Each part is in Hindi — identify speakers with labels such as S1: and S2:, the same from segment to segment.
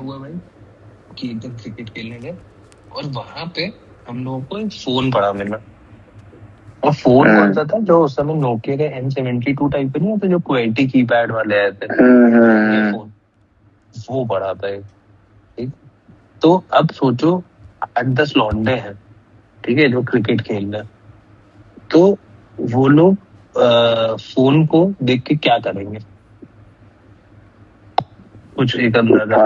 S1: हुआ भाई कि एकदम क्रिकेट खेलने गए और वहां पे हम लोगों को एक फोन पड़ा मिला। और फोन कौन सा था? जो उस समय नोकिया के N72 टाइप के नहीं होते जो QWERTY कीपैड वाले आए थे, ये फोन वो पड़ा था एक। ठीक, तो अब सोचो 8-10 लौंडे हैं, ठीक है, जो क्रिकेट खेल रहे हैं, तो वो लोग फोन को देख के क्या करेंगे? कुछ एक अंदाजा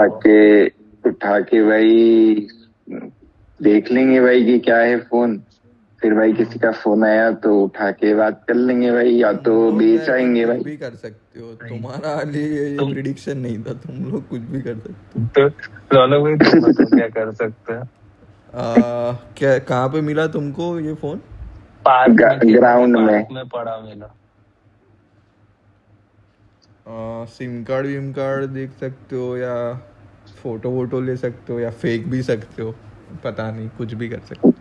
S2: उठा के भाई देख लेंगे भाई कि क्या है फोन। फिर भाई किसी का फोन आया तो उठा के बात कर लेंगे भाई, या तो बेच आएंगे भाई।
S3: कुछ भी कर सकते हो, तुम्हारा लिए ये प्रिडिक्शन नहीं था, तुम लोग कुछ भी कर सकते हो।
S1: तो रौनक भाई तुम बताओ क्या कर सकते हैं?
S3: क्या कहाँ पे मिला तुमको ये फोन?
S1: पार्क में, ग्राउंड में पड़ा मिला।
S3: सिम कार्ड विम कार्ड देख सकते हो, या फोटो वोटो ले सकते हो, या फेक भी सकते हो, पता नहीं, कुछ भी कर सकते हो।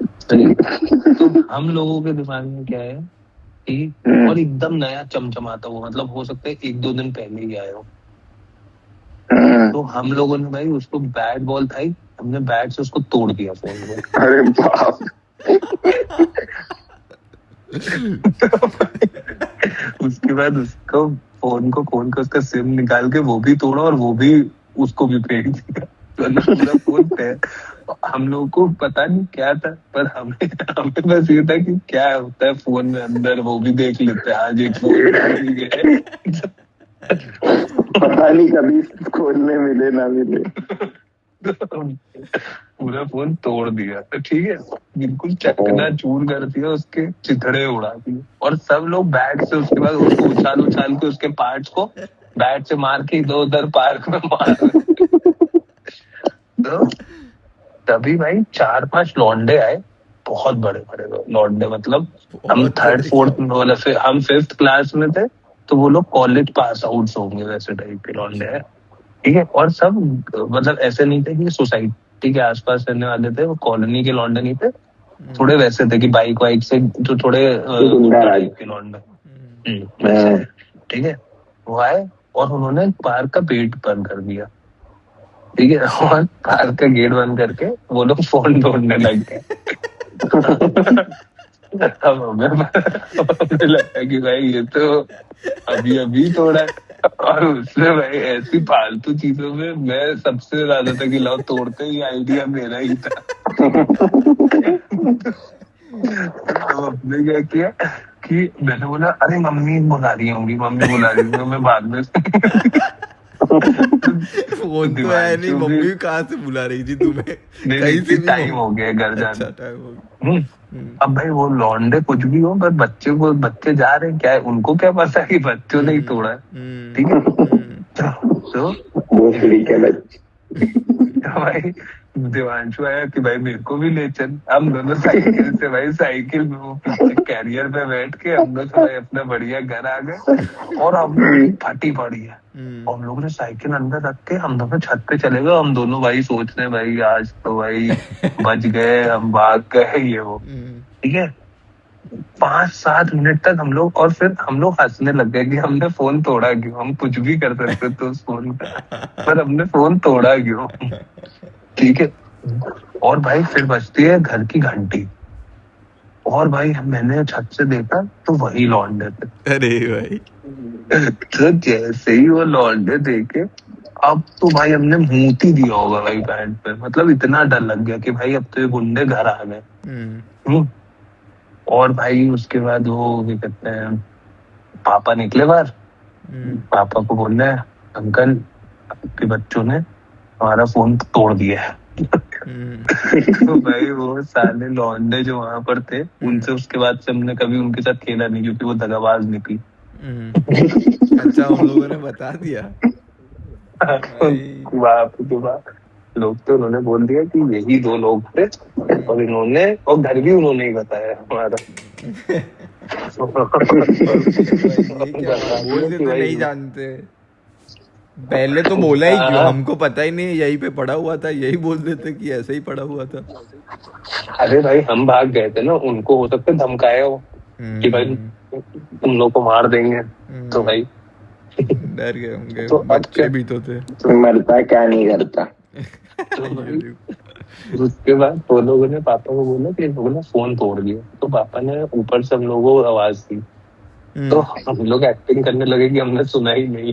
S1: तो हम लोगों के दिमाग में क्या है कि और एकदम नया चमचमाता हुआ, मतलब हो सकता है 1-2 दिन पहले ही आया हो। तो हम लोगों ने भाई उसको बैट बॉल था ही, हमने बैट से उसको तोड़ दिया फोन को।
S2: अरे बाप
S1: उसके बाद उसको फोन को खोल के उसका सिम निकाल के वो भी तोड़ा और वो भी उसको भी फेंक दिया। पूरा फोन पे हम लोगों को पता नहीं क्या था, पर हमें बस ये था कि क्या होता है फोन में अंदर, वो भी देख लेते हैं। आज एक फोन
S2: पता नहीं कभी खोलने मिले ना मिले।
S1: पूरा फोन तोड़ दिया, तो ठीक है, बिल्कुल चकना चूर कर दिया, उसके चिथड़े उड़ा दिए। और सब लोग बैट से उसके बाद उसको उछाल के उसके पार्ट्स को बैट से मार के इधर उधर पार्क में मार तो तभी भाई 4-5 लौंडे आए, बहुत बड़े बड़े लौंडे, मतलब हम 3rd 4th मतलब फिर हम 5th क्लास में थे, तो वो लोग कॉलेज पास आउट्स होंगे वैसे टाइप के लौंडे हैं, ठीक है। और सब मतलब ऐसे नहीं थे कि सोसाइटी के आसपास रहने वाले थे, वो कॉलोनी के लौंडे नहीं थे, थोड़े वैसे थे कि बाइक वाइक से जो थोड़े के लौंडे, ठीक है। वो आए और उन्होंने पार्क का गेट बंद कर दिया, ठीक है। और पार्क का गेट बंद करके वो लोग फोन ढूंढने लग गए। अब हमें लगा कि भाई ये तो अभी तोड़ा है। और उसमें भाई ऐसी फालतू चीजों में मैं सबसे ज्यादा था कि लाओ तोड़ते ही आइडिया मेरा ही था। तो अपने क्या किया कि मैंने बोला अरे मम्मी बुला रही होंगी, मैं बाद में
S3: फोन तो है नहीं, मम्मी कहाँ से बुला रही थी तुम्हें? कहीं से
S1: टाइम हो गया घर जाने।
S3: टाइम हो गया।
S1: अब भाई वो लौंडे कुछ भी हो, पर बच्चे जा रहे हैं, क्या है उनको क्या पता कि बच्चों ने ही तोड़ा है, ठीक है। तो भाई देवांशु आया कि भाई मेरे को भी ले चल। हम दोनों साइकिल में वो पीछे कैरियर पे बैठ के हम लोग भाई अपना बढ़िया घर आ गए। और हम फटी पड़ी है, और हम लोग ने साइकिल अंदर रख के हम दोनों छत पे चले गए। हम दोनों भाई सोच रहे भाई आज तो भाई बच गए, हम भाग गए, ये वो, ठीक है। 5-7 मिनट तक हम लोग, और फिर हम लोग हंसने लग गए कि हमने फोन तोड़ा क्यों, हम कुछ भी कर सकते थे उस फोन पे, पर हमने फोन तोड़ा क्यों, ठीक है। और भाई फिर बजती है घर की घंटी, और भाई मैंने छत से देखा तो वही लौंडे थे।
S3: अरे भाई
S1: तो जैसे ही वो लौंडे देखे, अब तो भाई हमने मुंह ही दिया होगा भाई पैंट पे, मतलब इतना डर लग गया कि भाई अब तो ये गुंडे घर आ गए। और भाई उसके बाद वो क्या कहते हैं, पापा निकले बाहर, पापा को बोल रहे हैं अंकल आपके बच्चों ने हमारा फोन तोड़ दिया है। तो भाई वो साले लौंडे जो वहां पर थे, उनसे उसके बाद से हमने कभी उनके साथ खेला नहीं, क्योंकि वो दगाबाज निकली।
S3: अच्छा, उन लोगों ने बता दिया
S1: लोग तो उन्होंने बोल दिया कि यही 2 लोग थे, और इन्होंने, और घर भी उन्होंने ही बताया हमारा।
S3: बोल देते नहीं जानते, पहले तो बोला ही क्यों, हमको पता ही नहीं, यही पे पड़ा हुआ था, यही बोल देते कि ऐसे ही पड़ा हुआ था।
S1: अरे भाई हम भाग गए थे ना, उनको हो सकता है धमकाया हो कि भाई तुम लोग को मार देंगे, तो भाई
S3: डर गए होंगे, तो बच्चे भी तो थे।
S2: मरता क्या नहीं करता।
S1: तो भाई उसके बाद वो लोगों ने पापा को बोला कि इन लोगों ने फोन तोड़ दिया। तो पापा ने ऊपर से हम लोगों को आवाज दी, तो हम लोग एक्टिंग करने लगे कि हमने सुना ही नहीं।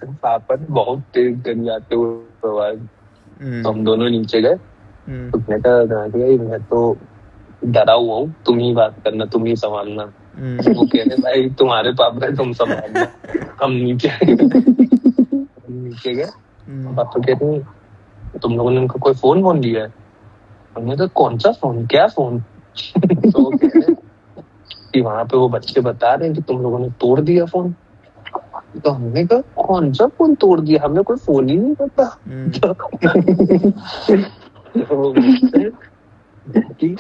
S1: पापा ने बहुत तेज कर जाते हुए आवाज, तो हम दोनों नीचे गए। तो मैं कहा मैं तो डरा हुआ हूँ, तुम ही बात करना, तुम ही संभालना। वो कह रहे भाई तुम्हारे पापा है, तुम संभालना। हम नीचे गए। पापा कहते हैं तुम लोगों ने उनका कोई फोन लिया है? हमने कहा कौन सा फोन, क्या फोन? तो वो कह रहे कि वहां पे वो बच्चे बता रहे हैं कि तुम लोगों ने तोड़ दिया फोन। तो हमने कहा कौन सा फोन तोड़ दिया, हमने कोई फोन ही नहीं पता। कि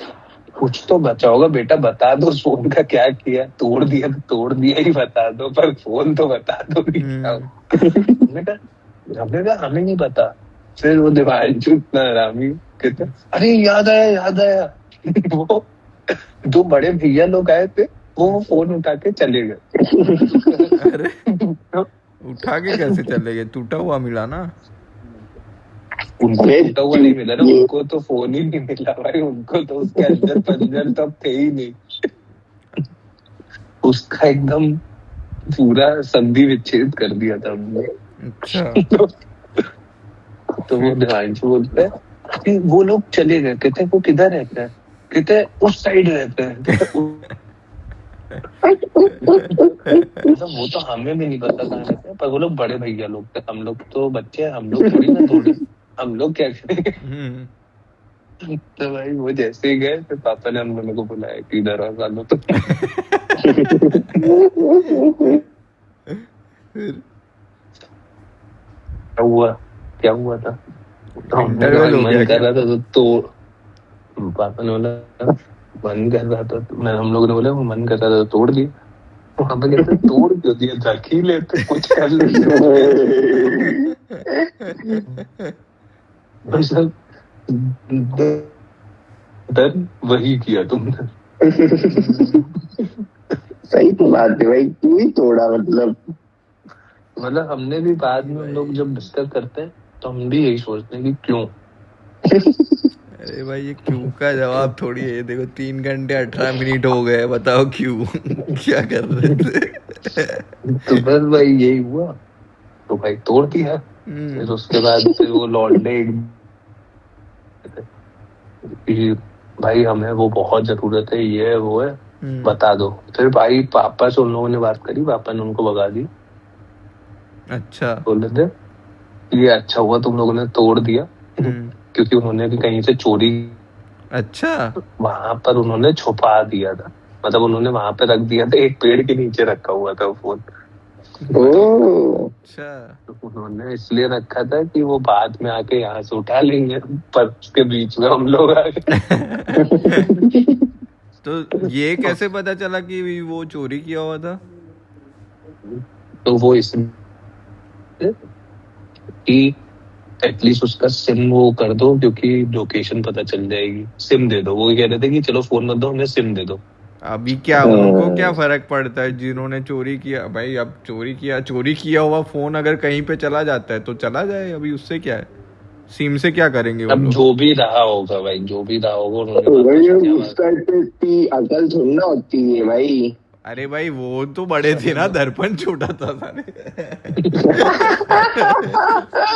S1: कुछ तो बचा होगा बेटा, बता दो फोन का क्या किया। तोड़ दिया तो तोड़ दिया ही बता दो, पर फोन तो बता दो भी क्या। हमने कहा हमें नहीं पता। फिर वो दिवांशु इतना हरामी कहते अरे याद आया वो दो बड़े भैया लोग आए थे, वो फोन उठा के चले गए।
S3: अरे उठा के कैसे चले गए? टूटा हुआ मिला ना
S1: उनको? टूटा हुआ नहीं मिला ना, उनको तो फोन ही नहीं मिला भाई। उनको तो उसके अंदर पंजर तो थे ही नहीं। उसका एकदम पूरा संधि विच्छेद कर दिया था हमने।
S3: अच्छा।
S1: तो वो दिवांशु बोलते हैं कि वो लोग चले गए। कहते वो किधर रहते हैं? कहते उस साइड रहते हैं। वो तो हमें भी नहीं पता कहाँ रहते हैं, पर वो लोग बड़े भैया लोग थे। हम लोग तो बच्चे हैं, हम लोग थोड़ी ना तोड़े, हम लोग क्या करेंगे। तो भाई वो जैसे ही गए, फिर पापा ने हम लोगों को बुलाया कि इधर आ लो। तो क्या हुआ था? तो हमने मन कर रहा था तो पापा ने बोला मन कर रहा था, तो हम लोगों ने बोला वो मन कर रहा था तो तोड़ दिया। तो हम कहते तोड़ क्यों दिया, रख ही लेते, कुछ कर लेते। डर वही किया तुमने।
S2: सही तो बात है भाई, क्यों ही तोड़ा? मतलब
S1: हमने भी बाद में हम लोग जब डिस्कस करते हैं तो हम भी यही सोचते हैं कि क्यों।
S3: अरे भाई ये क्यों का जवाब थोड़ी है। देखो 3 घंटे 18 मिनट हो गए, बताओ क्यों क्या कर रहे थे?
S1: तो बस भाई यही हुआ, तो भाई तोड़ दिया। फिर उसके बाद फिर वो लौंडे भाई हमें वो बहुत जरूरत है, ये है वो है, बता दो। फिर भाई पापा से उन लोगों ने बात करी, पापा ने उनको भगा दी।
S3: अच्छा।
S1: बोल रहे थे ये अच्छा हुआ तुम लोगों ने तोड़ दिया, क्योंकि उन्होंने भी कहीं से चोरी, अच्छा, वहां पर उन्होंने छुपा दिया था। मतलब उन्होंने वहां पे रख दिया था, एक पेड़ के नीचे रखा हुआ था वो फोन।
S3: अच्छा।
S1: तो उन्होंने इसलिए रखा था कि वो बाद में आके यहाँ से उठा लेंगे, पर उसके बीच में हम लोग आ गए।
S3: तो ये कैसे पता चला कि वो चोरी किया हुआ था?
S1: तो वो इसलिए कि एटलीस्ट उसका सिम वो कर दो, क्योंकि लोकेशन पता चल जाएगी। सिम दे दो, वो कह रहे थे कि चलो फोन मत दो, हमें सिम दे दो। अभी क्या उनको क्या फर्क पड़ता है जिन्होंने चोरी किया? भाई अब चोरी किया हुआ फोन अगर कहीं पे चला जाता है तो चला जाए, अभी उससे क्या है? सिम से क्या करेंगे? अब जो भी रहा होगा भाई, जो भी रहा होगा
S2: उन्होंने अकल थोड़ी ना होती है भाई।
S3: अरे भाई वो तो बड़े थे ना, दर्पण छोटा था सारे।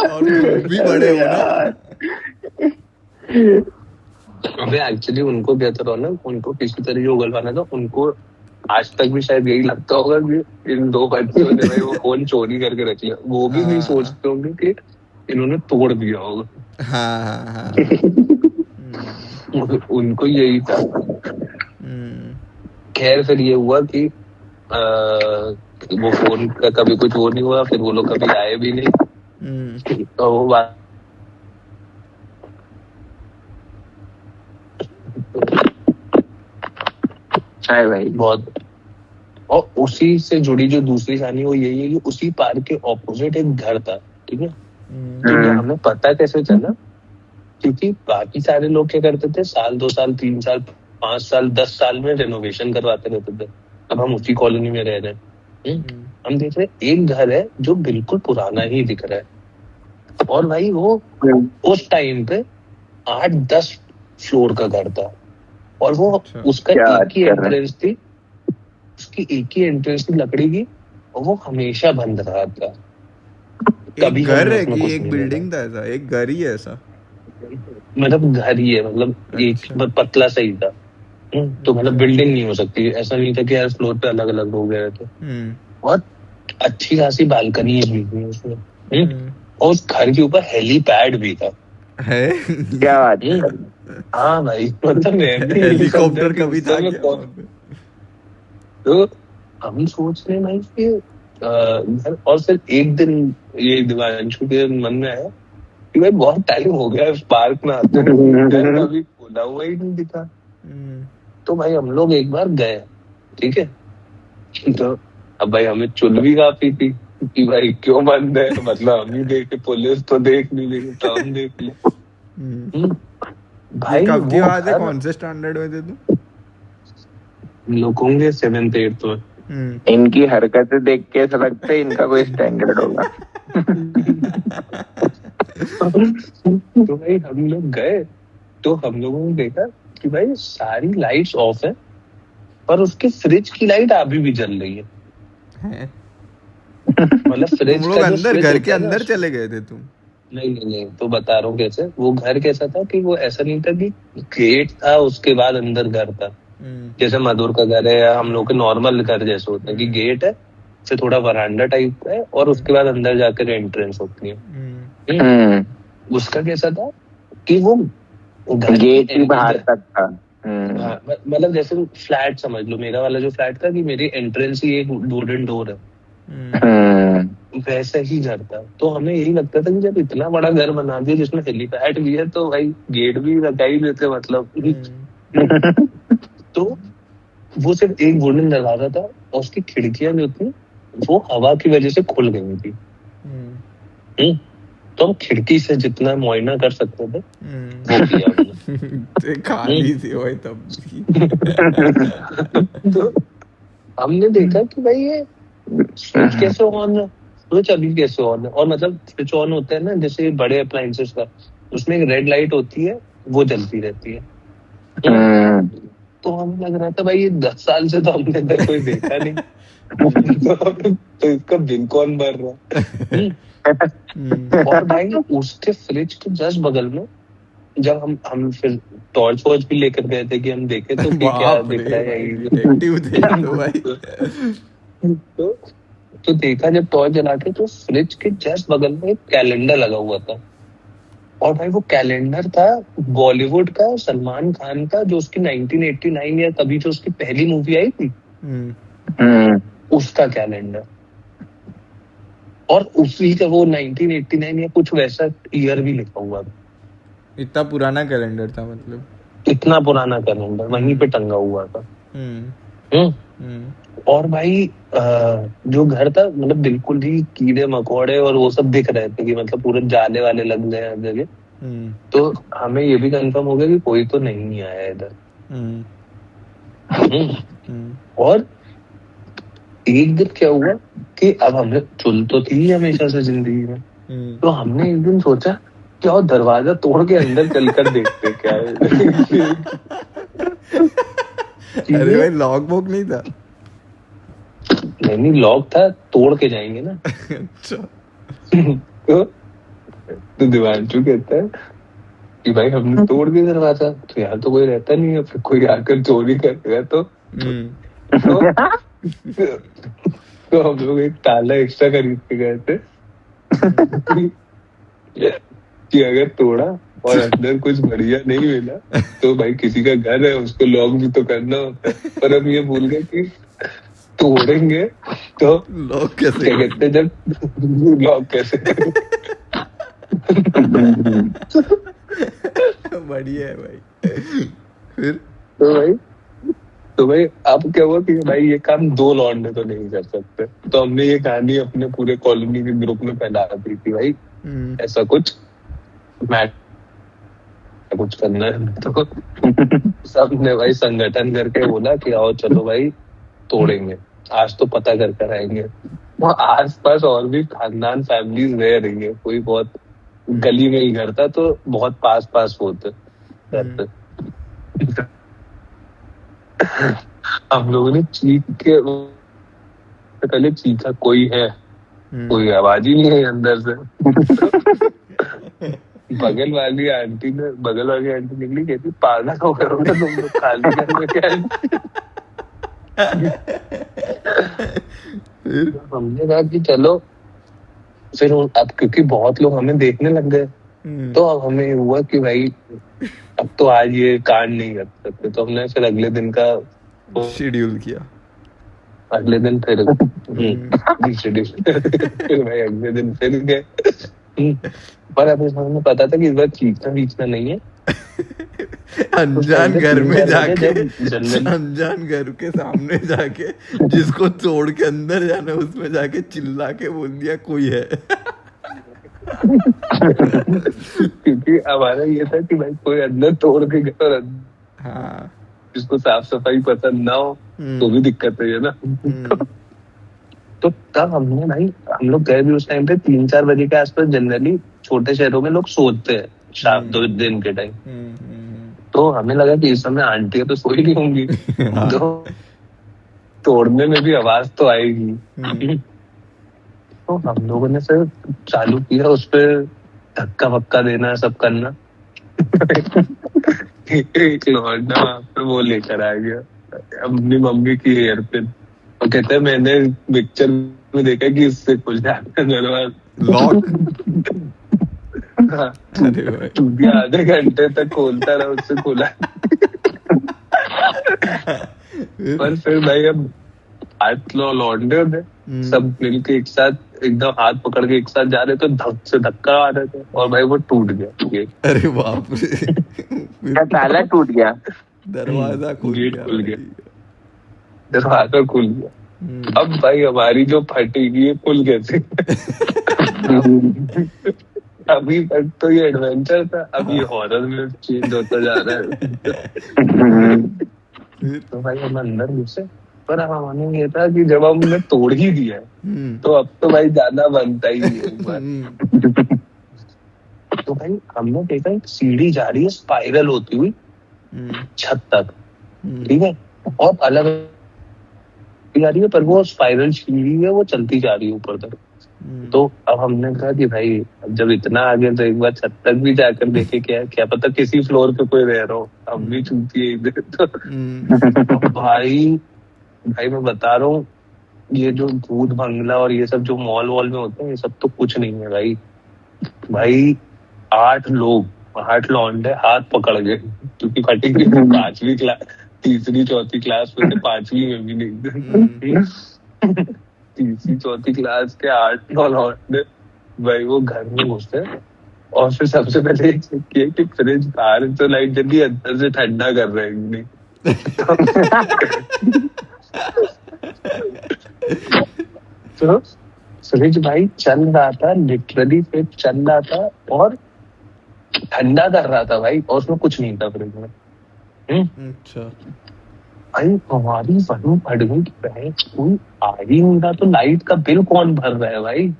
S3: और भी बड़े हो ना।
S1: अबे एक्चुअली उनको बेहतर हो ना, उनको किसी तरह जो उगलवाना था, उनको आज तक भी शायद यही लगता होगा कि इन दो बच्चों ने भाई वो फोन चोरी करके रख लिया। वो भी नहीं सोचते होंगे कि इन्होंने तोड़ दिया होगा। हाँ। उनको यही था। खैर फिर ये हुआ कि वो फोन का कभी कुछ वो नहीं हुआ, फिर वो लोग कभी आए भी नहीं। तो वो बात है भाई बहुत। और उसी से जुड़ी जो दूसरी कहानी वो यही है कि उसी पार्क के ऑपोजिट एक घर था, ठीक है। तो हमें पता कैसे चला, क्योंकि बाकी सारे लोग क्या करते थे, साल 2 साल 3 साल 5 साल 10 साल में रेनोवेशन करवाते रहते थे। अब हम उसी कॉलोनी में रह रहे हैं। हम देख रहे हैं एक घर है जो बिल्कुल पुराना ही दिख रहा है, और भाई वो उस टाइम पे 8-10 फ्लोर का घर था, और वो
S3: अच्छा।
S1: उसका
S2: क्या
S1: एक ही
S2: बात कर रहे
S1: एंट्रेंस थी, उसकी एक ही एंट्रेंस थी लकड़ी की, और वो हमेशा बंद रहा था। कभी
S3: एक घर
S1: हमने
S3: है
S1: उसमें
S3: कि
S1: कुछ
S3: एक
S1: नहीं
S3: बिल्डिंग था ऐसा, एक घर ही है ऐसा?
S1: मतलब घर ही है, मतलब एक
S3: अच्छा।
S1: पतला सा ही था। तो मतलब बिल्डिंग नहीं हो सकती, ऐसा नहीं था कि हर फ्लोर पे अलग अलग लोग गए थे। और अच्छी खासी बालकनी भी थी उसमें। और उस घर के ऊपर हेलीपैड भी था।
S3: है
S2: क्या बात कर रहे हैं?
S1: हाँ भाई, मतलब मैं भी नहीं समझा
S3: हेलीकॉप्टर
S1: कि
S3: कभी
S1: उस
S3: था
S1: समय
S3: क्या
S1: कौन।
S3: वहाँ पे?
S1: तो हम सोच रहे हैं भाई कि घर, और फिर एक दिन ये दिवांशु के मन में आया कि भाई बहुत टाइम हो गया इस पार्क में आते हुए, घर कभी खोला हुआ ही नहीं दिखा। तो भाई हम लोग एक बार गए, ठीक है। तो अब भाई हमें चुल भी काफी थी कि भाई क्यों बंद है, मतलब हम ही देखे, पुलिस तो देख नहीं रही तो हम देख ले।
S3: ये
S1: भाई
S3: कब की
S1: वो
S3: बात है?
S1: घर
S3: कौन से स्टैंडर्ड में थे तुम?
S1: लोग होंगे 7th 8th में।
S2: इनकी हरकतें देख के ऐसा लगता है इनका कोई स्टैंडर्ड होगा।
S1: तो भाई हम लोग गए, तो हम लोगों ने देखा कि भाई सारी लाइट्स ऑफ है, पर उसके फ्रिज की लाइट अभी भी जल रही है। मतलब फ्रिज
S3: तुम
S1: का
S3: लोग
S1: जो
S3: अंदर,
S1: स्विच
S3: घर के
S1: होता है ना,
S3: अंदर चले गए थे तुम?
S1: नहीं नहीं नहीं, तो बता रहा हूँ कैसे। वो घर कैसा था कि वो ऐसा नहीं था कि गेट था उसके बाद अंदर घर था, जैसे मधुर का घर है या हम लोग के नॉर्मल घर जैसे होता है कि गेट है, फिर थोड़ा वरांडा टाइप का है, और उसके बाद अंदर जाकर एंट्रेंस होती है। उसका कैसा था कि वो
S2: गेट ही बाहर तक था।
S1: मतलब जैसे फ्लैट समझ लो, मेरा वाला जो फ्लैट था कि मेरी एंट्रेंस ही एक वुडन डोर है, वैसे ही घर था। तो हमें यही लगता था कि जब इतना बड़ा घर बना दिया जिसमें हेलीपैड भी है, तो भाई गेट भी लगा ही देते, मतलब। तो वो सिर्फ एक वुडन दरवाजा था, और उसकी खिड़कियां जो थी वो हवा की वजह से खुल गई थी। तो हम खिड़की से जितना मुआयना कर सकते थे वो किया हमने।
S3: खाली थी भाई तब भी।
S1: तो हमने देखा कि भाई ये स्विच कैसे ऑन है, स्विच अभी कैसे ऑन है। और मतलब स्विच ऑन होता है ना जैसे बड़े अप्लायंसेस का, उसमें एक रेड लाइट होती है, वो जलती रहती है। तो हमें लग रहा था भाई ये 10 साल से तो हमने इधर कोई देखा नहीं। तो इसका बिल कौन भर रहा है। और भाई उसके फ्रिज के जस्ट बगल में, जब हम फिर टॉर्च वॉर्च भी लेकर गए थे कि हम देखे तो कि क्या दिख रहा है
S3: डिटेक्टिव थे तो भाई।
S1: तो देखा जब टॉर्च जला के, तो फ्रिज के जस्ट बगल में एक कैलेंडर लगा हुआ था। और भाई वो कैलेंडर था बॉलीवुड का, सलमान खान का, जो उसकी 1989 या तभी जो उसकी पहली मूवी आई थी उसका कैलेंडर। और उसी का वो 1989 या कुछ वैसा ईयर भी लिखा हुआ था।
S3: इतना पुराना कैलेंडर था मतलब?
S1: इतना पुराना कैलेंडर वहीं पे टंगा हुआ था। और भाई जो घर था मतलब बिल्कुल ही कीड़े मकोड़े और वो सब दिख रहे थे कि मतलब पूरे जाले वाले लग गए हर जगह। तो हमें ये भी कंफर्म हो गया कि कोई तो नहीं आया इधर। और एक दिन क्या हुआ कि अब हमने चुल तो थी हमेशा से जिंदगी में, तो हमने एक दिन सोचा क्या दरवाजा तोड़ के अंदर चलकर देखते क्या है।
S3: अरे भाई लॉक बुक नहीं था?
S1: नहीं लॉक था, तोड़ के जाएंगे ना।
S3: अच्छा।
S1: तो दिवांशु कहता है कि भाई हमने तोड़ दिया दरवाजा, तो यहाँ तो कोई रहता नहीं है, फिर कोई आकर चोरी करेगा तो हम लोग एक ताला एक्स्ट्रा खरीद के गए थे कि अगर तोड़ा और अंदर कुछ बढ़िया नहीं मिला तो भाई किसी का घर है उसको लॉक भी तो करना होता है। पर हम ये भूल गए कि तोड़ेंगे तो
S3: लॉक कैसे,
S1: क्या कहते हैं, जब लॉक कैसे
S3: बढ़िया है भाई। फिर
S1: तो भाई अब क्या हुआ कि भाई ये काम 2 लौंडे तो नहीं कर सकते, तो हमने ये कहानी अपने पूरे कॉलोनी के ग्रुप में फैला दी थी भाई ऐसा कुछ कुछ करना है। तो सबने भाई संगठन करके बोला कि आओ चलो भाई तोड़ेंगे, आज तो पता कर कर आएंगे। वो आसपास और भी खानदान फैमिलीज रह रही है, कोई बहुत गली में ही घर था, तो बहुत पास पास होते घर पे। हम लोगों ने चीख के पहले चीखा कोई है, कोई आवाज ही नहीं है अंदर से। बगल वाली आंटी निकली, कहती पागल हो गए हो तुम लोग, खाली घर में क्या है? हमने कहा कि चलो, फिर अब क्योंकि बहुत लोग हमें देखने लग गए, तो अब हमें हुआ कि भाई अब तो आज ये कांड नहीं कर सकते, तो हमने फिर अगले दिन का
S3: शेड्यूल किया।
S1: अगले दिन फिर फिर भाई अगले दिन फिर गए। पर अब हमें पता था कि इस बार चीखना नहीं है।
S3: अनजान घर में जाके, अनजान घर के सामने जाके, जिसको तोड़ के अंदर जाना उसमें जाके चिल्ला के बोल दिया कोई है।
S1: क्योंकि हमारा ये था कि भाई कोई अंदर तोड़ के गया और
S3: हाँ,
S1: जिसको साफ सफाई पसंद ना हो तो भी दिक्कत है ना। तो तब हमने भाई, हम लोग गए भी उस टाइम पे 3-4 बजे के आसपास। जनरली छोटे शहरों में लोग सोते हैं शाम 2 दिन के टाइम, तो हमें लगा कि इस समय आंटी तो सोई नहीं होंगी, तो तोड़ने में भी आवाज तो आएगी। तो हम लोगों ने फिर चालू किया उस पर धक्का वक्का देना, सब करना। एक लौंडा वहां पे वो लेकर आ गया अपनी मम्मी की हेयर पिन, और कहते हैं मैंने पिक्चर में देखा कि इससे खुल जाता है दरवाजा, लॉक। आधे घंटे तक खोलता रहा, उससे खुला। पर फिर भाई अब 8 लौंडे थे, सब मिलके एक साथ एकदम हाथ पकड़ के एक साथ जा रहे थे, धक से धक्का आ रहे थे, और भाई वो टूट गया।
S3: अरे बाप रे,
S2: ताला टूट गया,
S3: दरवाजा खुल गया।
S1: दरवाजा खुल गया। अब भाई हमारी जो फटेगी है पुल कैसे? अभी तक तो ये एडवेंचर था, अब ये हॉरर में चेंज होता जा रहा है। तो भाई हम अंदर घुसे, पर हमारे ये था कि जब हमने तोड़ ही दिया तो अब तो भाई जाना बनता ही है। तो भाई हमने देखा एक सीढ़ी जा रही है स्पाइरल होती हुई छत तक, ठीक है, और अलग जा रही है, पर वो स्पाइरल सीढ़ी है, वो चलती जा रही है ऊपर तक। तो अब हमने कहा कि भाई अब जब इतना आगे तो एक बार छत तक भी जाकर देखे, क्या पता किसी फ्लोर पे कोई रह रहा हो, हम भी चूती है इधर। तो भाई मैं बता रहा हूँ, ये जो भूत बंगला और ये सब जो मॉल वॉल में होते हैं, ये सब तो कुछ नहीं है भाई 8 लौंडे हाथ पकड़ गए, क्योंकि फटी 5वीं क्लास, 3री-4थी क्लास में थे, 5वीं में भी नहीं। 3री-4थी क्लास के 8-9 लौंडे भाई वो घर में घुसे, और फिर सबसे पहले चेक किया कि फ्रिज बाहर तो लाइट जल रही है, अंदर से ठंडा कर रहे हैं नहीं। तो फ्रिज भाई चल रहा था, लिटरली फ्रिज चल रहा था और ठंडा कर रहा था भाई, और उसमें कुछ नहीं था फ्रिज में।
S3: अच्छा
S1: भाई हमारी बहू फट गई कि भाई कोई आ ही नहीं रहा, तो लाइट का बिल कौन भर रहा है भाई?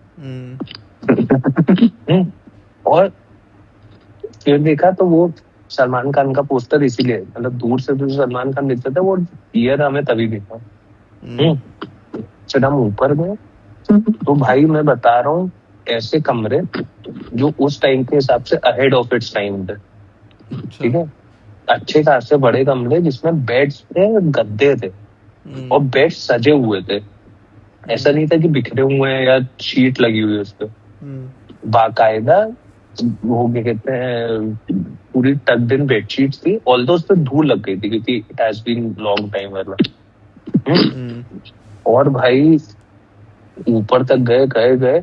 S1: और फिर देखा तो वो सलमान खान का पोस्टर, इसीलिए मतलब दूर से जो सलमान खान दिखता था, वो ईयर हमें तभी दिखा। जब हम ऊपर गए तो भाई मैं बता रहा हूँ, ऐसे कमरे जो उस टाइम के हिसाब से अहेड ऑफ इट्स टाइम थे, ठीक है, अच्छे खासे बड़े कमरे जिसमें बेड्स थे, गद्दे थे, और बेड सजे हुए थे। ऐसा नहीं था कि बिखरे हुए हैं या शीट लगी हुई है उस पर, बाकायदा वो क्या कहते हैं, पूरी टक्ड इन बेडशीट्स थी, ऑल्दो उस पर धूल लग गई थी क्योंकि it has been long time वाला। और भाई ऊपर तक गए,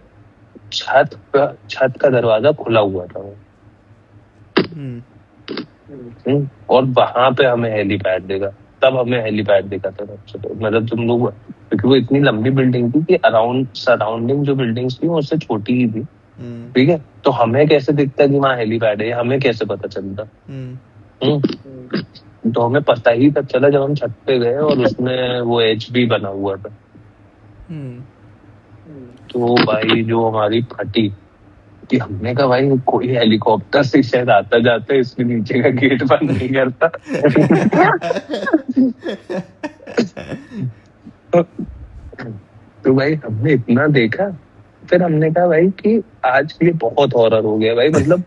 S1: छत का दरवाजा खुला हुआ था, और वहां पे हमें हेलीपैड देखा। तब हमें हेलीपैड देखा था, मतलब तुम लोग, क्योंकि वो इतनी लंबी बिल्डिंग थी कि सराउंडिंग जो बिल्डिंग्स थी वो उससे छोटी ही थी, ठीक है, तो हमें कैसे दिखता कि वहाँ हेलीपैड है, हमें कैसे पता चलता? तो हमें पता ही तब चला जब हम छत पे गए और उसमें वो HB बना हुआ था। तो भाई जो हमारी फटी कि हमने कहा भाई कोई हेलीकॉप्टर से शायद आता जाता है, इसमें नीचे का गेट बंद नहीं करता। तो भाई हमने इतना देखा, फिर हमने कहा भाई कि आज के लिए बहुत हॉरर हो गया भाई। मतलब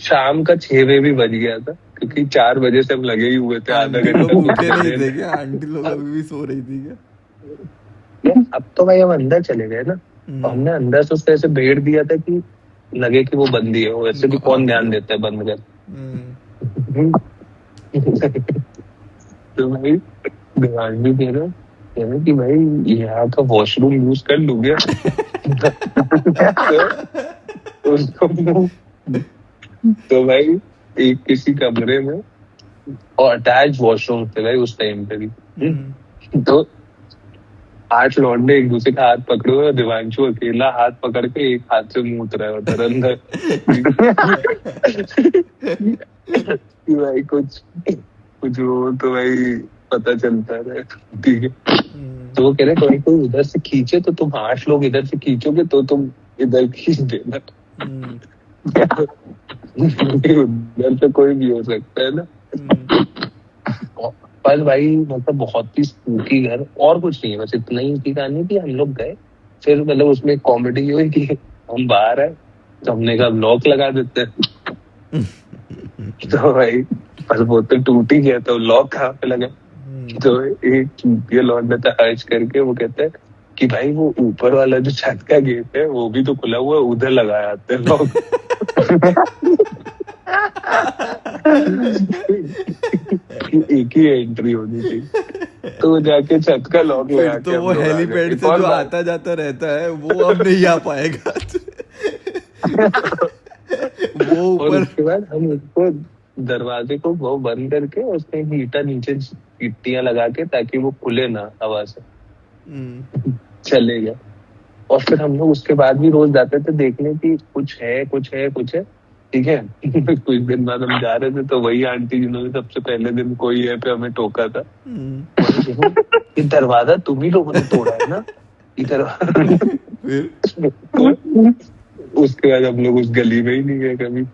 S1: शाम का 6 बजे भी बज गया था, क्योंकि 4 बजे से हम लगे ही हुए थे आधा
S3: आंटी लोग उठे नहीं थे
S1: घंटा।
S3: क्या? आंटी लोग अभी भी सो रही थी क्या?
S1: अब तो भाई हम अंदर चले गए ना, तो हमने अंदर से उसको ऐसे भेड़ दिया था कि लगे कि वो बंदी है। वैसे भी कौन ध्यान देता है बंद कर। तो भाई दिवान भी कह रहे कि भाई यहाँ का वॉशरूम यूज कर लूंगे। तो उसको तो भाई एक किसी कमरे में और अटैच वॉशरूम थे भाई उस टाइम पे भी। तो 8 लौंडे एक दूसरे का हाथ पकड़े हुए, दिवांशु अकेला हाथ पकड़ के एक हाथ से मूत रहा है उधर अंदर। कि भाई कुछ हो तो भाई पता चलता है, ठीक है। तो वो कह रहे कोई उधर से खींचे तो तुम 8 लोग इधर से खींचोगे तो तुम इधर खींच देना। उधर से कोई भी हो सकता है ना। पर भाई मतलब बहुत ही स्पूकी घर, और कुछ नहीं है, बस इतना ही की कहानी कि हम लोग गए। फिर मतलब उसमें कॉमेडी हुई कि हम बाहर आए तो हमने कहा लॉक लगा देते हैं। तो भाई पर वो तो टूट ही गया, तो लॉक कहाँ पे लगा। तो एक चूतिया लौंडा था हर्ष करके, वो कहते हैं कि भाई वो ऊपर वाला जो छत का गेट है वो भी तो खुला हुआ है, उधर लगाया आते हैं लॉक। एक ही एंट्री होनी थी, तो वो जाके छत का लॉक लगा के
S3: तो वो हेलीपैड से जो आता जाता रहता है वो अब नहीं आ पाएगा। वो ऊपर
S1: उसके बाद हम उसको दरवाजे को वो बंद करके उसमें हीटर नीचे गिट्टियां लगा के ताकि वो खुले ना हवा से, चले गए। और फिर हम लोग उसके बाद भी रोज जाते थे देखने की कुछ है, ठीक है। कुछ दिन बाद हम जा रहे थे तो वही आंटी जिन्होंने सबसे पहले दिन कोई है पे हमें टोका था, ये दरवाजा तुम ही लोगों ने तोड़ा है ना, इधर। उसके बाद हम लोग उस गली में ही नहीं गए कभी।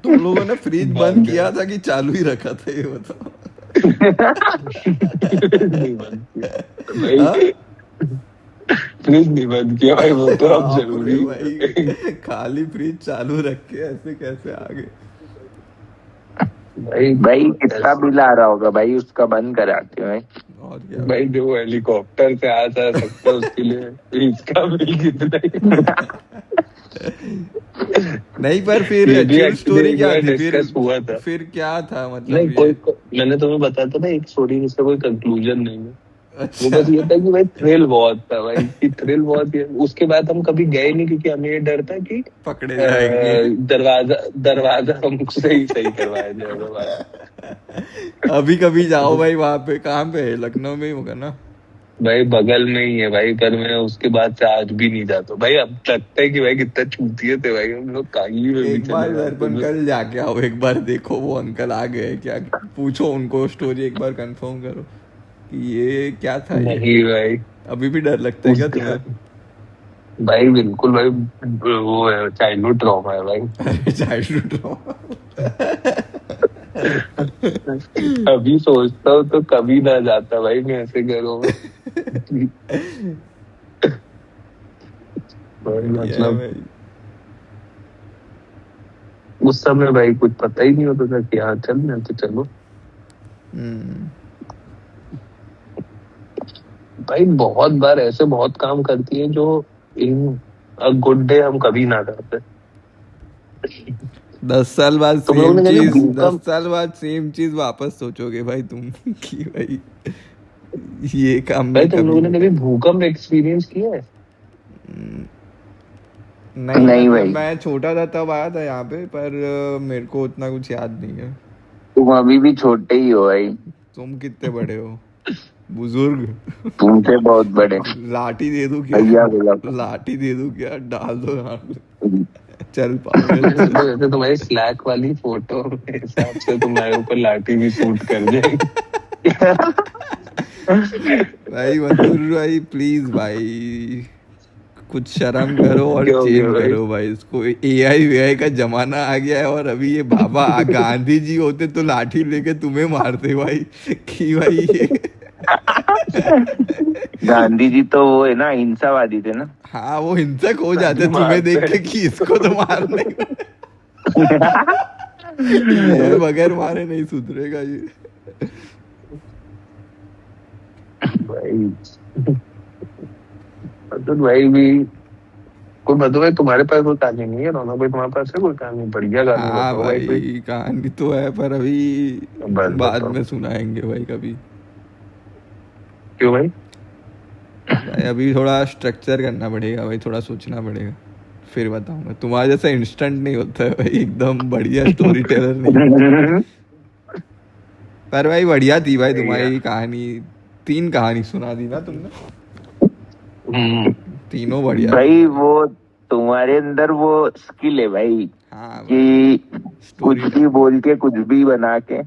S3: तुम लोगों ने फ्रिज बंद किया था कि चालू ही रखा था, ये बताओ।
S1: नहीं बंद किया भाई, फ्रिज नहीं बंद किया भाई, वो तो अब जरूरी
S3: भाई। खाली फ्रिज चालू रख के ऐसे कैसे आ गए?
S2: भाई कितना बिल आ रहा होगा भाई, उसका बंद कराते हो भाई।
S3: और क्या
S1: भाई जो हेलीकॉप्टर से आ जा सकता है उसके लिए इसका बिल कितना ही।
S3: नहीं पर फिर स्टोरी क्या थी? फिर क्या था मतलब?
S1: नहीं मैंने तुम्हें बताया था ना एक स्टोरी जिसका कोई कंक्लूजन नहीं है।
S3: अच्छा।
S1: वो बस ये था कि भाई थ्रिल बहुत था भाई, कि थ्रिल बहुत। उसके बाद हम कभी गए नहीं क्योंकि हमें ये डर था कि
S3: पकड़े जाएंगे,
S1: दरवाजा हमसे ही सही करवाया जाएगा।
S3: अभी कभी जाओ भाई वहां पे, कहाँ पे है? लखनऊ में ही होगा ना
S1: भाई? बगल में ही है भाई, पर मैं उसके बाद से आज भी नहीं जाता भाई। अब लगता है कि भाई कितना चूतिए थे भाई हम लोग, काली में भी
S3: एक बार दर्पण कल जाके आओ, एक बार देखो वो अंकल आ गए क्या, पूछो उनको स्टोरी एक बार कंफर्म करो कि ये क्या था।
S1: नहीं भाई
S3: अभी भी डर लगता है क्या तुम्हें?
S1: भाई बिल्कुल भाई, वो है चाइल्डहुड ट्रॉमा है भाई।
S3: Childhood trauma.
S1: अभी सोचता हूँ तो कभी ना जाता भाई मैं ऐसे घरों में। मतलब उस समय भाई कुछ पता ही नहीं होता था कि हाँ चल रहे तो चलो। भाई बहुत बार ऐसे बहुत काम करती है जो इन अ गुड डे हम कभी ना करते।
S3: 10 साल बाद सेम चीज वापस सोचोगे भाई तुम कि भाई ये काम
S1: भाई तुम लोगों ने कभी भूकंप एक्सपीरियंस किया है?
S3: नहीं भाई, मैं छोटा था तब आया था यहाँ पे, पर मेरे को उतना कुछ याद नहीं है।
S2: तुम अभी भी छोटे ही हो भाई।
S3: तुम कितने बड़े हो? बुजुर्ग?
S2: तुमसे बहुत बड़े।
S3: लाठी दे दूं क्या? लाठी दे दूं क्या? डाल दो चल पाओ।
S1: वैसे तुम्हारी स्लैक वाली फोटो के हिसाब से तुम्हारे ऊपर लाठी भी सूट कर जाएगी।
S3: भाई मंजूर भाई प्लीज भाई कुछ शर्म करो और
S1: क्या हो गया
S3: चेंज
S1: भाई?
S3: करो भाई इसको। एआई वीआई का जमाना आ गया है और अभी ये बाबा गांधी जी होते तो लाठी लेके तुम्हें मारते भाई कि भाई ये
S2: गांधी जी तो वो है ना, हिंसावादी थे ना।
S3: हाँ वो हिंसक हो जाते तुम्हें
S1: मारते
S3: देख के कि इसको तो मारने ये बगैर मारे नहीं सुधरेगा ये।
S1: भाई अतुल भाई भी कोई मधु भाई तुम्हारे पास कोई कहानी नहीं है? रौनक भाई तुम्हारे पास है कोई कहानी? बढ़िया कहानी
S3: हाँ
S1: बताओ भाई कोई।
S3: भाई कहानी तो है पर अभी
S1: बस
S3: बाद
S1: बताओ।
S3: में सुनाएंगे भाई कभी।
S1: क्यों भाई?
S3: भाई अभी थोड़ा स्ट्रक्चर करना पड़ेगा भाई, थोड़ा सोचना पड़ेगा फिर बताऊंगा। तुम्हारा जैसा इंस्टेंट नहीं होता है भाई, एकदम बढ़िया स्टोरी टेलर नहीं। पर भाई बढ़िया थी भाई तुम्हारी कहानी। 3 कहानी सुना दी ना तुमने, तीनों बढ़िया।
S2: भाई वो तुम्हारे अंदर वो स्किल है भाई,
S3: हाँ
S2: कि कुछ
S3: स्टोरी
S2: भी बोल के कुछ भी बना के।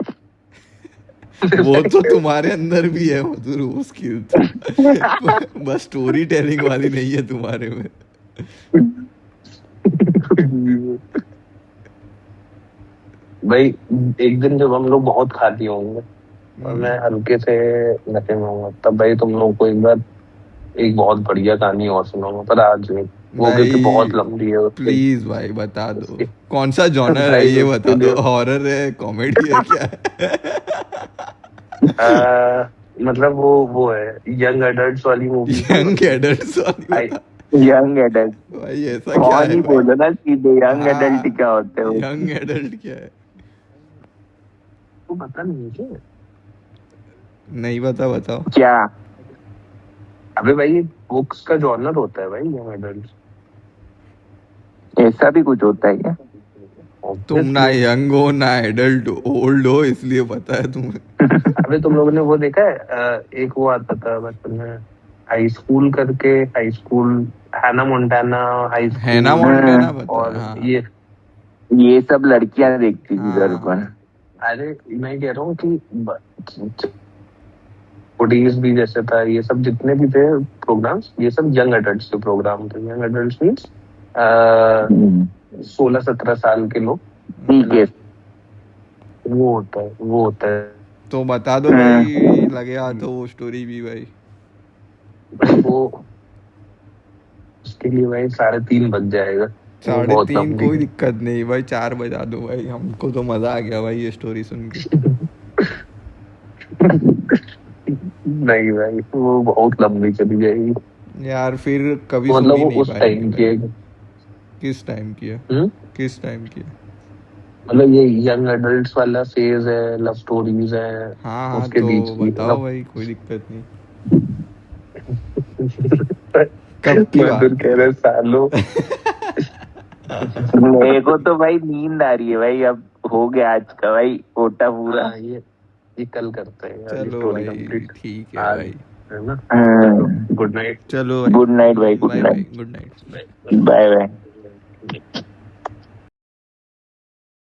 S3: वो तो तुम्हारे अंदर भी है मधुर वो स्किल तो बस स्टोरी टेलिंग वाली नहीं है तुम्हारे में।
S1: भाई एक दिन जब हम लोग बहुत खाती होंगे और मैं हल्के से नशे में होऊंगा, तब भाई तुम लोग को एक बार एक बहुत बढ़िया कहानी और सुनाऊंगा, पर आज नहीं। वो
S3: भाई
S1: क्योंकि बहुत लंबी है उसकी।
S3: प्लीज भाई बता दो कौन सा जॉनर है
S1: भाई
S3: ये
S1: उसके
S3: बता दो,
S1: लिए-
S3: हॉरर है कॉमेडी है क्या है?
S1: मतलब वो है यंग एडल्ट्स वाली मूवी।
S3: यंग एडल्ट्स वाली
S1: आई-
S3: बता।
S2: यंग एडल्ट
S3: भाई ऐसा क्या
S2: कौन
S3: है
S2: ही बोलो ना सीधे, यंग एडल्ट क्या होते हो?
S3: यंग एडल्ट क्या है?
S1: तो पता नहीं क्या?
S3: नहीं पता, बताओ।
S2: क्या?
S1: अबे भाई बुक्स का जॉनर होता है भाई यंग एडल्ट्स।
S2: ऐसा भी कुछ होता है क्या?
S3: तुम ना यंग हो ना एडल्ट ओल्ड हो इसलिए पता है तुम्हें।
S1: अबे तुम लोगों ने वो देखा है एक वो आता था बचपन में, हाई स्कूल करके, high school Hannah Montana high school.
S3: Hannah Montana पता
S1: और
S3: है, हाँ।
S2: ये सब लड़कियां देखती थी घर पर।
S1: अरे मैं कह रहा हूँ कि फुडीज भी जैसे था, ये सब जितने भी थे प्रोग्राम्स, ये सब यंग एडल्ट्स के प्रोग्राम थे। यंग एडल्ट्स मीन्स 16-17 साल के लोग।
S2: ठीक है,
S1: वो होता है
S3: तो बता दो भाई, लगे हाथ तो वो स्टोरी भी भाई।
S1: वो उसके लिए भाई 3:30 बज जाएगा। वो बहुत
S3: 3:30
S1: लंबी
S3: कोई
S1: है।
S3: दिक्कत नहीं भाई, 4 बजा दो भाई, हमको तो मजा आ गया भाई ये स्टोरी सुन के।
S1: नहीं भाई वो बहुत लंबी चली जाएगी
S3: यार फिर कभी
S1: मतलब
S3: सुनी
S1: वो
S3: नहीं
S1: उस टाइम
S3: पाएंगे
S1: की
S3: भाई।
S1: है।
S3: किस टाइम की है? किस टाइम की है?
S1: मतलब ये यंग एडल्ट्स वाला फेज है, लव स्टोरीज है
S3: हाँ हाँ
S1: उसके
S3: तो
S1: बीच की।
S3: बताओ भाई, कोई दिक्कत नहीं। कब की बात?
S1: मधुर कह रहे सालों।
S2: मेरे को तो भाई नींद आ रही है भाई, अब हो गया आज का भाई कोटा पूरा।
S1: हाँ, ये कल करते हैं यार, ये
S3: चलो
S1: स्टोरी
S3: भाई
S1: कंप्लीट।
S3: ठीक है
S1: आज
S3: भाई,
S1: है ना?
S2: हाँ।
S1: Good night.
S3: चलो भाई,
S2: गुड नाइट भाई, good
S3: bye
S2: night,
S3: bye, good night.
S2: Bye bye.